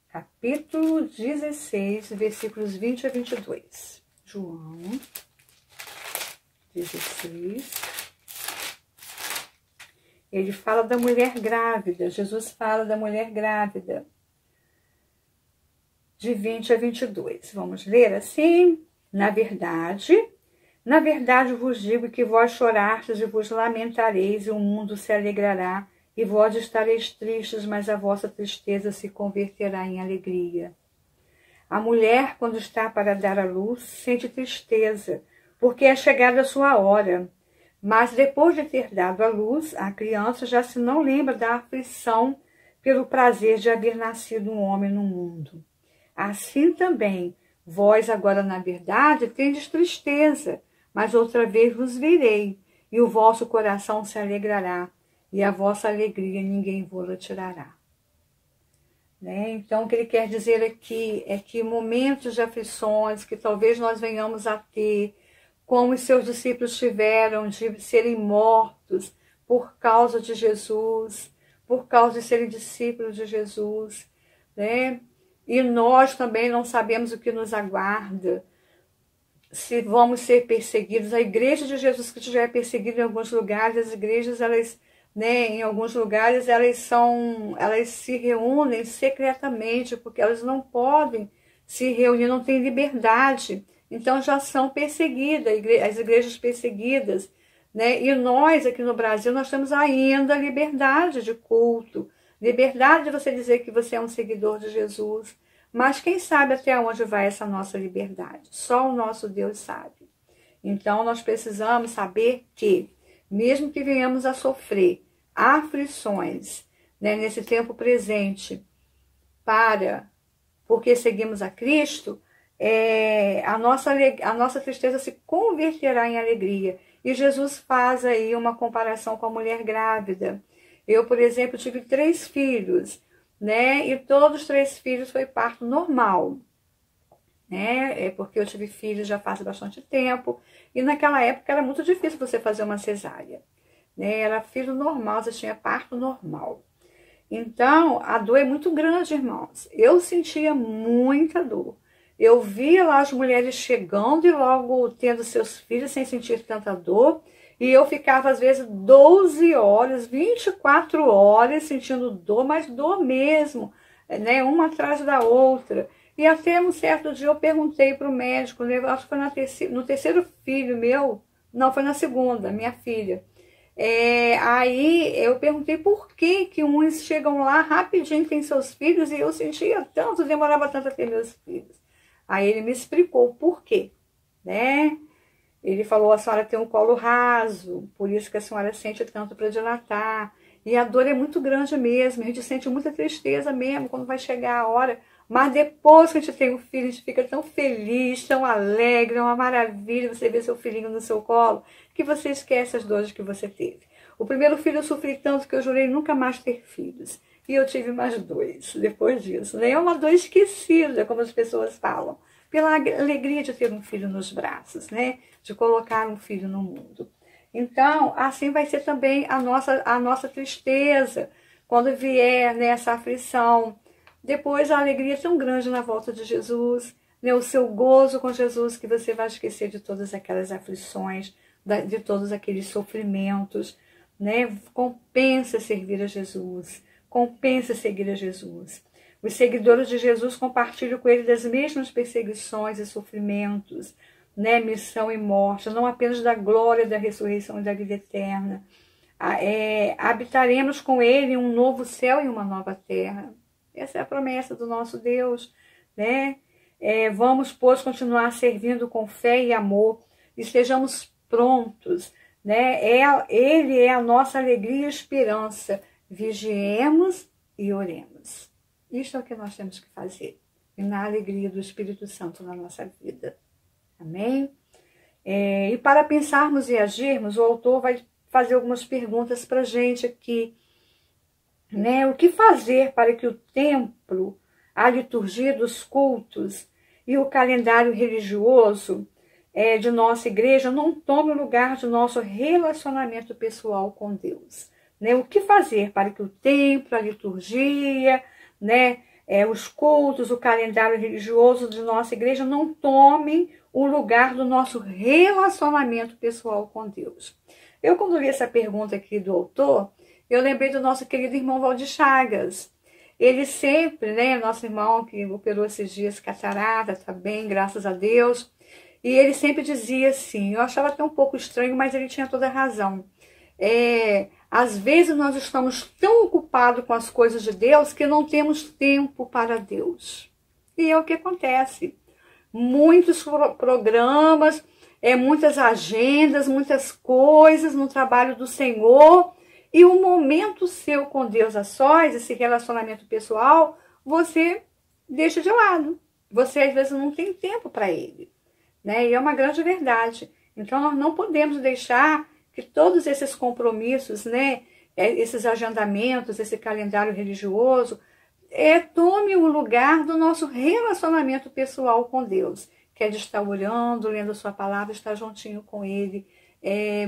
capítulo 16, versículos 20 a 22. João 16. Ele fala da mulher grávida. Jesus fala da mulher grávida. De 20 a 22. Vamos ler assim? Na verdade vos digo que vós chorastes e vos lamentareis, e o mundo se alegrará, e vós estareis tristes, mas a vossa tristeza se converterá em alegria. A mulher, quando está para dar à luz, sente tristeza, porque é chegada a sua hora. Mas depois de ter dado à luz, a criança já se não lembra da aflição pelo prazer de haver nascido um homem no mundo. Assim também, vós agora, na verdade, tendes tristeza, mas outra vez vos verei, e o vosso coração se alegrará, e a vossa alegria ninguém vos tirará. Então, o que ele quer dizer aqui é que momentos de aflições que talvez nós venhamos a ter, como os seus discípulos tiveram de serem mortos por causa de Jesus, por causa de serem discípulos de Jesus, né? E nós também não sabemos o que nos aguarda, se vamos ser perseguidos. A igreja de Jesus Cristo já é perseguida em alguns lugares. As igrejas, elas, em alguns lugares, elas se reúnem secretamente, porque elas não podem se reunir, não têm liberdade. Então já são perseguidas, as igrejas perseguidas. E nós, aqui no Brasil, nós temos ainda liberdade de culto, liberdade de você dizer que você é um seguidor de Jesus. Mas quem sabe até onde vai essa nossa liberdade? Só o nosso Deus sabe. Então, nós precisamos saber que, mesmo que venhamos a sofrer aflições, nesse tempo presente, porque seguimos a Cristo, a nossa tristeza se converterá em alegria. E Jesus faz aí uma comparação com a mulher grávida. Eu, por exemplo, tive 3 filhos. E todos os 3 filhos foi parto normal, porque eu tive filhos já faz bastante tempo, e naquela época era muito difícil você fazer uma cesárea, era filho normal, você tinha parto normal. Então, a dor é muito grande, irmãos. Eu sentia muita dor. Eu via lá as mulheres chegando e logo tendo seus filhos sem sentir tanta dor, e eu ficava, às vezes, 12 horas, 24 horas sentindo dor, mas dor mesmo, uma atrás da outra. E até um certo dia eu perguntei para o médico, acho que foi no terceiro filho meu, não, foi na segunda, minha filha. Aí eu perguntei por que uns chegam lá rapidinho, têm seus filhos, e eu sentia tanto, demorava tanto a ter meus filhos. Aí ele me explicou o porquê, Ele falou, a senhora tem um colo raso, por isso que a senhora sente tanto para dilatar. E a dor é muito grande mesmo, a gente sente muita tristeza mesmo quando vai chegar a hora. Mas depois que a gente tem um filho, a gente fica tão feliz, tão alegre, é uma maravilha você ver seu filhinho no seu colo, que você esquece as dores que você teve. O primeiro filho eu sofri tanto que eu jurei nunca mais ter filhos. E eu tive mais 2 depois disso. É uma dor esquecida, como as pessoas falam, pela alegria de ter um filho nos braços, de colocar um filho no mundo. Então, assim vai ser também a nossa tristeza, quando vier essa aflição. Depois, a alegria é tão grande na volta de Jesus, o seu gozo com Jesus, que você vai esquecer de todas aquelas aflições, de todos aqueles sofrimentos, né? Compensa servir a Jesus, compensa seguir a Jesus. Os seguidores de Jesus compartilham com ele das mesmas perseguições e sofrimentos, né? Missão e morte, não apenas da glória, da ressurreição e da vida eterna. Habitaremos com ele um novo céu e uma nova terra. Essa é a promessa do nosso Deus, né? Vamos, pois, continuar servindo com fé e amor, e estejamos prontos, né? Ele é a nossa alegria e esperança. Vigiemos e oremos. Isso é o que nós temos que fazer, e na alegria do Espírito Santo na nossa vida. Amém? E para pensarmos e agirmos, o autor vai fazer algumas perguntas para a gente aqui, né? O que fazer para que o templo, a liturgia dos cultos e o calendário religioso de nossa igreja não tome o lugar de nosso relacionamento pessoal com Deus, né? O que fazer para que o templo, a liturgia, né, os cultos, o calendário religioso de nossa igreja não tomem o lugar do nosso relacionamento pessoal com Deus? Eu, quando li essa pergunta aqui do autor, eu lembrei do nosso querido irmão Valdir Chagas. Ele sempre, né, nosso irmão que operou esses dias catarata, tá bem, graças a Deus, e ele sempre dizia assim, eu achava até um pouco estranho, mas ele tinha toda a razão. Às vezes nós estamos tão ocupados com as coisas de Deus que não temos tempo para Deus. E é o que acontece. Muitos programas, muitas agendas, muitas coisas no trabalho do Senhor, e o momento seu com Deus a sós, esse relacionamento pessoal, você deixa de lado. Você às vezes não tem tempo para ele, né? E é uma grande verdade. Então nós não podemos deixar que todos esses compromissos, né, esses agendamentos, esse calendário religioso, tome o lugar do nosso relacionamento pessoal com Deus, que é de estar orando, lendo a sua palavra, estar juntinho com Ele,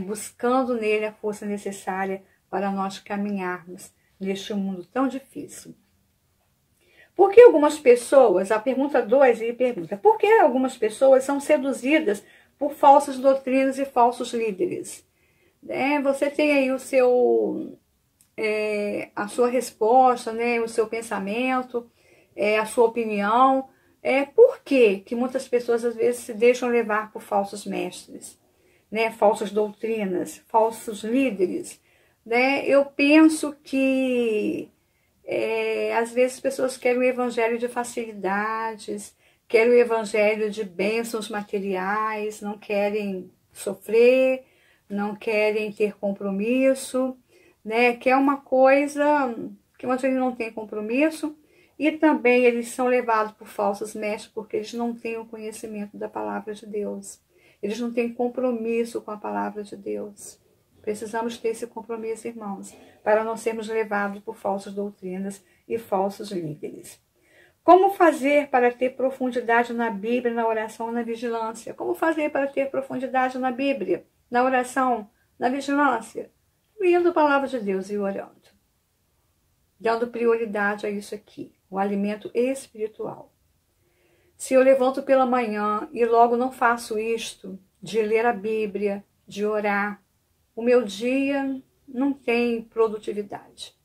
buscando nele a força necessária para nós caminharmos neste mundo tão difícil. Por que algumas pessoas, a pergunta 2, ele pergunta, por que algumas pessoas são seduzidas por falsas doutrinas e falsos líderes? Você tem aí a sua resposta, né, o seu pensamento, a sua opinião. Por que muitas pessoas às vezes se deixam levar por falsos mestres, né, falsas doutrinas, falsos líderes? Né? Eu penso que às vezes as pessoas querem o evangelho de facilidades, querem o evangelho de bênçãos materiais, não querem sofrer, não querem ter compromisso, né? Que é uma coisa que muitas vezes não tem compromisso, e também eles são levados por falsos mestres porque eles não têm o conhecimento da palavra de Deus. Eles não têm compromisso com a palavra de Deus. Precisamos ter esse compromisso, irmãos, para não sermos levados por falsas doutrinas e falsos líderes. Como fazer para ter profundidade na Bíblia, na oração, na vigilância? Como fazer para ter profundidade na Bíblia, na oração, na vigilância? Lendo a palavra de Deus e orando. Dando prioridade a isso aqui, o alimento espiritual. Se eu levanto pela manhã e logo não faço isto, de ler a Bíblia, de orar, o meu dia não tem produtividade.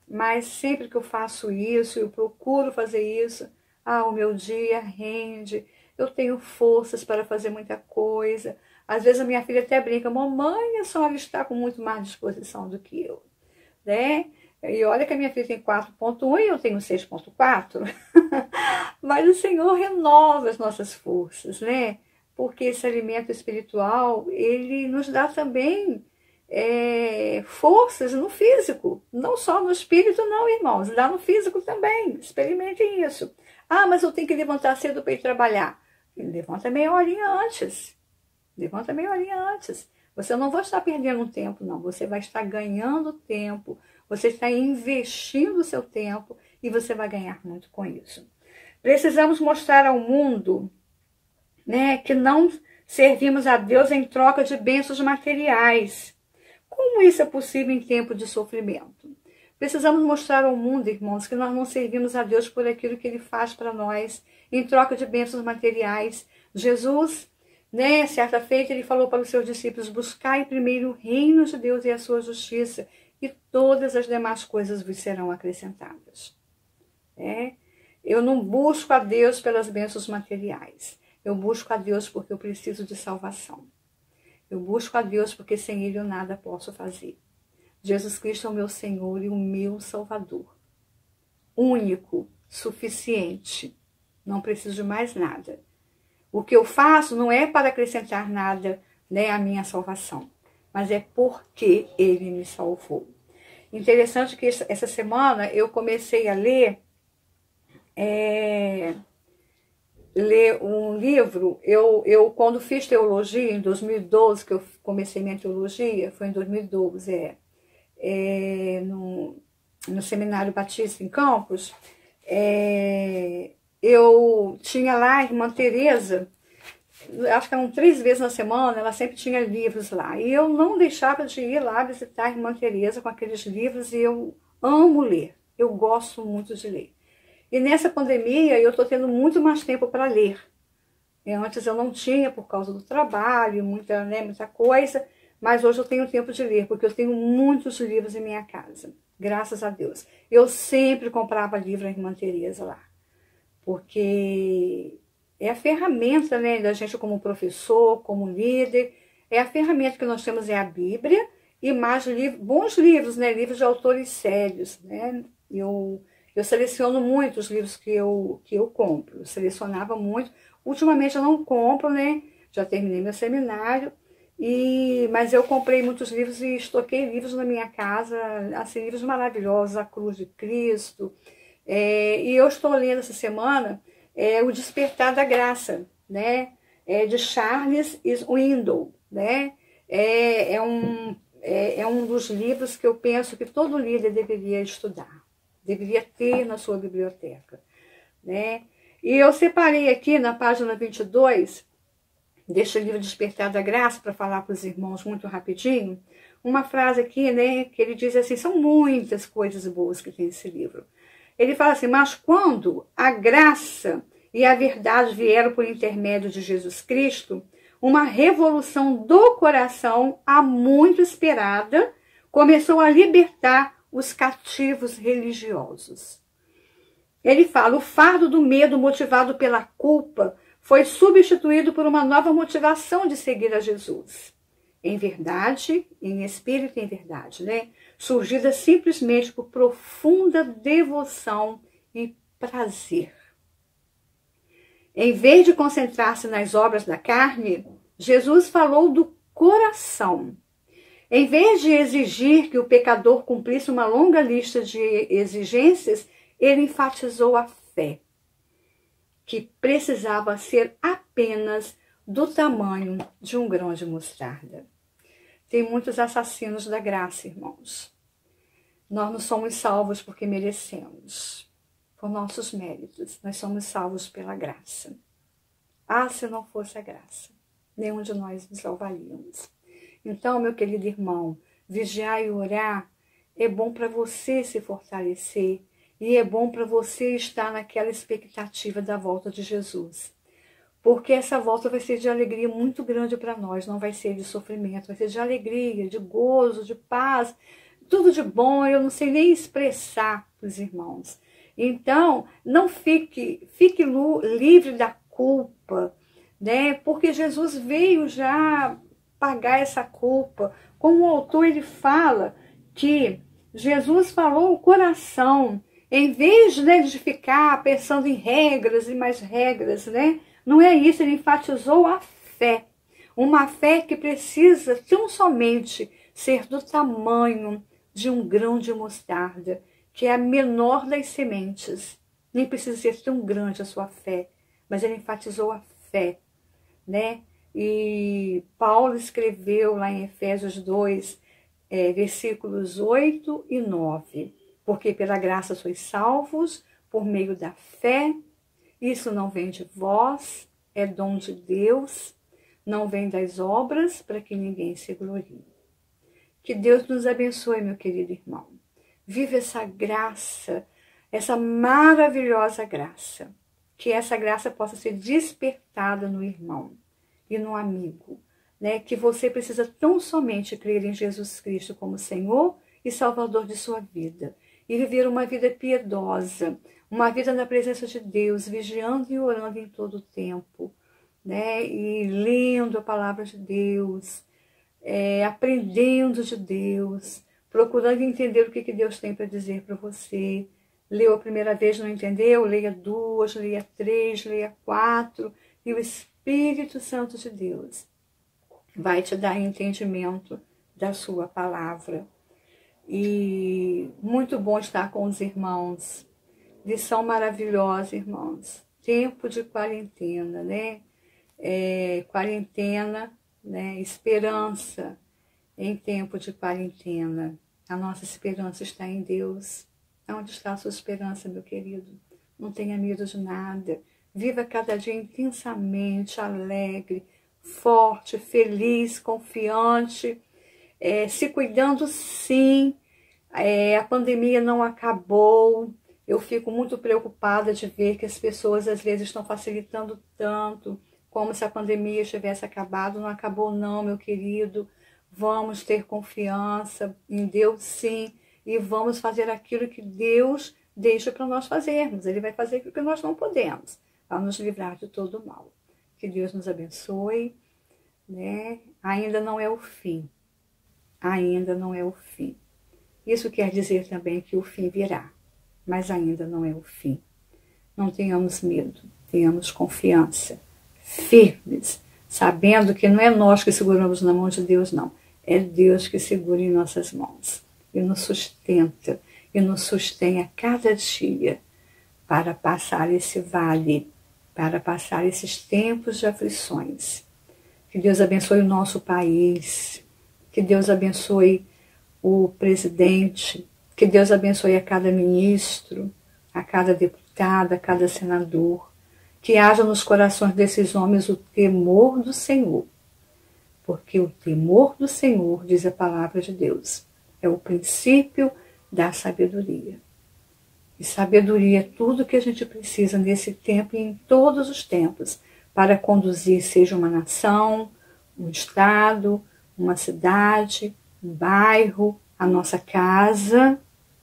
Mas sempre que eu faço isso, eu procuro fazer isso, o meu dia rende, eu tenho forças para fazer muita coisa. Às vezes a minha filha até brinca, mamãe, a senhora está com muito mais disposição do que eu, né? E olha que a minha filha tem 4.1 e eu tenho 6.4. Mas o Senhor renova as nossas forças, né? Porque esse alimento espiritual, ele nos dá também forças no físico, não só no espírito não, irmãos, dá no físico também, experimentem isso. Mas eu tenho que levantar cedo para ir trabalhar. Levanta meia horinha antes, você não vai estar perdendo tempo, não, você vai estar ganhando tempo, você está investindo o seu tempo e você vai ganhar muito com isso. Precisamos mostrar ao mundo, né, que não servimos a Deus em troca de bênçãos materiais. Como isso é possível em tempo de sofrimento? Precisamos mostrar ao mundo, irmãos, que nós não servimos a Deus por aquilo que Ele faz para nós, em troca de bênçãos materiais. Jesus, né? Certa feita ele falou para os seus discípulos: buscai primeiro o reino de Deus e a sua justiça, e todas as demais coisas vos serão acrescentadas. Eu não busco a Deus pelas bênçãos materiais. Eu busco a Deus porque eu preciso de salvação. Eu busco a Deus porque sem Ele eu nada posso fazer. Jesus Cristo é o meu Senhor e o meu Salvador. Único, suficiente. Não preciso de mais nada. O que eu faço não é para acrescentar nada, né, à minha salvação, mas é porque Ele me salvou. Interessante que essa semana eu comecei a ler um livro. Eu quando fiz teologia, em 2012, que eu comecei minha teologia, foi em 2012, no Seminário Batista em Campos, eu tinha lá a irmã Tereza, acho que eram 3 vezes na semana, ela sempre tinha livros lá. E eu não deixava de ir lá visitar a irmã Tereza com aqueles livros, e eu amo ler, eu gosto muito de ler. E nessa pandemia eu estou tendo muito mais tempo para ler. Antes eu não tinha por causa do trabalho, muita coisa, mas hoje eu tenho tempo de ler, porque eu tenho muitos livros em minha casa, graças a Deus. Eu sempre comprava livro da irmã Tereza lá, porque é a ferramenta, né, da gente como professor, como líder, é a ferramenta que nós temos, é a Bíblia, e mais bons livros, né, livros de autores sérios, né. Eu seleciono muito os livros que eu compro, eu selecionava muito. Ultimamente eu não compro, né, já terminei meu seminário, mas eu comprei muitos livros e estoquei livros na minha casa, assim, livros maravilhosos, A Cruz de Cristo. E eu estou lendo essa semana O Despertar da Graça, né, de Charles Swindoll, né. É um dos livros que eu penso que todo líder deveria estudar, deveria ter na sua biblioteca, né. E eu separei aqui na página 22, deste livro Despertar da Graça, para falar para os irmãos muito rapidinho, uma frase aqui, né, que ele diz assim, são muitas coisas boas que tem esse livro. Ele fala assim: mas quando a graça e a verdade vieram por intermédio de Jesus Cristo, uma revolução do coração, há muito esperada, começou a libertar os cativos religiosos. Ele fala: o fardo do medo motivado pela culpa foi substituído por uma nova motivação de seguir a Jesus. Em verdade, em espírito e em verdade, né? Surgida simplesmente por profunda devoção e prazer. Em vez de concentrar-se nas obras da carne, Jesus falou do coração. Em vez de exigir que o pecador cumprisse uma longa lista de exigências, ele enfatizou a fé, que precisava ser apenas do tamanho de um grão de mostarda. Tem muitos assassinos da graça, irmãos. Nós não somos salvos porque merecemos, por nossos méritos. Nós somos salvos pela graça. Ah, se não fosse a graça, nenhum de nós nos salvaríamos. Então, meu querido irmão, vigiar e orar é bom para você se fortalecer, e é bom para você estar naquela expectativa da volta de Jesus. Porque essa volta vai ser de alegria muito grande para nós, não vai ser de sofrimento, vai ser de alegria, de gozo, de paz, tudo de bom. Eu não sei nem expressar para os irmãos. Então, não fique livre da culpa, né? Porque Jesus veio já pagar essa culpa. Como o autor ele fala que Jesus falou o coração, em vez, né, de ficar pensando em regras e mais regras, né? Não é isso, ele enfatizou a fé. Uma fé que precisa tão somente ser do tamanho de um grão de mostarda, que é a menor das sementes. Nem precisa ser tão grande a sua fé, mas ele enfatizou a fé, né? E Paulo escreveu lá em Efésios 2, versículos 8 e 9. Porque pela graça sois salvos, por meio da fé. Isso não vem de vós, é dom de Deus, não vem das obras, para que ninguém se glorie. Que Deus nos abençoe, meu querido irmão. Viva essa graça, essa maravilhosa graça. Que essa graça possa ser despertada no irmão. e no amigo, né? Que você precisa tão somente crer em Jesus Cristo como Senhor e Salvador de sua vida e viver uma vida piedosa, uma vida na presença de Deus, vigiando e orando em todo o tempo, né? E lendo a palavra de Deus, aprendendo de Deus, procurando entender o que Deus tem para dizer para você. Leu a primeira vez, não entendeu? Leia 2, leia 3, leia 4, e o Espírito Santo de Deus vai te dar entendimento da sua palavra. E muito bom estar com os irmãos. Lição maravilhosa, irmãos. Tempo de quarentena, né? Quarentena, né? Esperança em tempo de quarentena. A nossa esperança está em Deus. Onde está a sua esperança, meu querido? Não tenha medo de nada. Viva cada dia intensamente, alegre, forte, feliz, confiante, se cuidando sim. A pandemia não acabou. Eu fico muito preocupada de ver que as pessoas às vezes estão facilitando tanto, como se a pandemia tivesse acabado. Não acabou não, meu querido. Vamos ter confiança em Deus sim, e vamos fazer aquilo que Deus deixa para nós fazermos. Ele vai fazer aquilo que nós não podemos, para nos livrar de todo o mal. Que Deus nos abençoe, né? Ainda não é o fim. Ainda não é o fim. Isso quer dizer também que o fim virá, mas ainda não é o fim. Não tenhamos medo, tenhamos confiança, firmes, sabendo que não é nós que seguramos na mão de Deus, não. É Deus que segura em nossas mãos e nos sustenta e nos sustém a cada dia para passar esse vale, para passar esses tempos de aflições. Que Deus abençoe o nosso país, que Deus abençoe o presidente, que Deus abençoe a cada ministro, a cada deputado, a cada senador, que haja nos corações desses homens o temor do Senhor, porque o temor do Senhor, diz a palavra de Deus, é o princípio da sabedoria. E sabedoria é tudo que a gente precisa nesse tempo e em todos os tempos para conduzir, seja uma nação, um estado, uma cidade, um bairro, a nossa casa,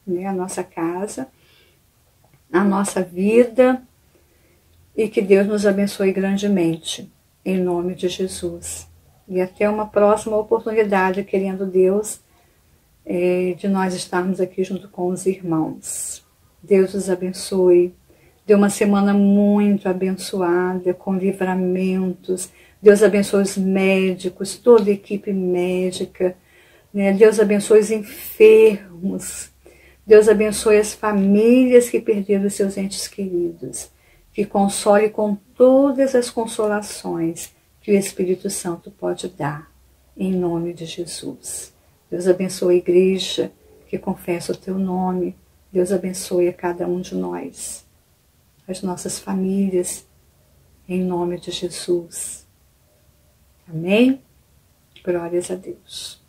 né, a nossa casa, a nossa vida, e que Deus nos abençoe grandemente, em nome de Jesus. E até uma próxima oportunidade, querendo Deus, de nós estarmos aqui junto com os irmãos. Deus os abençoe. Dê uma semana muito abençoada, com livramentos. Deus abençoe os médicos, toda a equipe médica. Né? Deus abençoe os enfermos. Deus abençoe as famílias que perderam seus entes queridos. Que console com todas as consolações que o Espírito Santo pode dar, em nome de Jesus. Deus abençoe a igreja que confessa o teu nome. Deus abençoe a cada um de nós, as nossas famílias, em nome de Jesus. Amém? Glórias a Deus.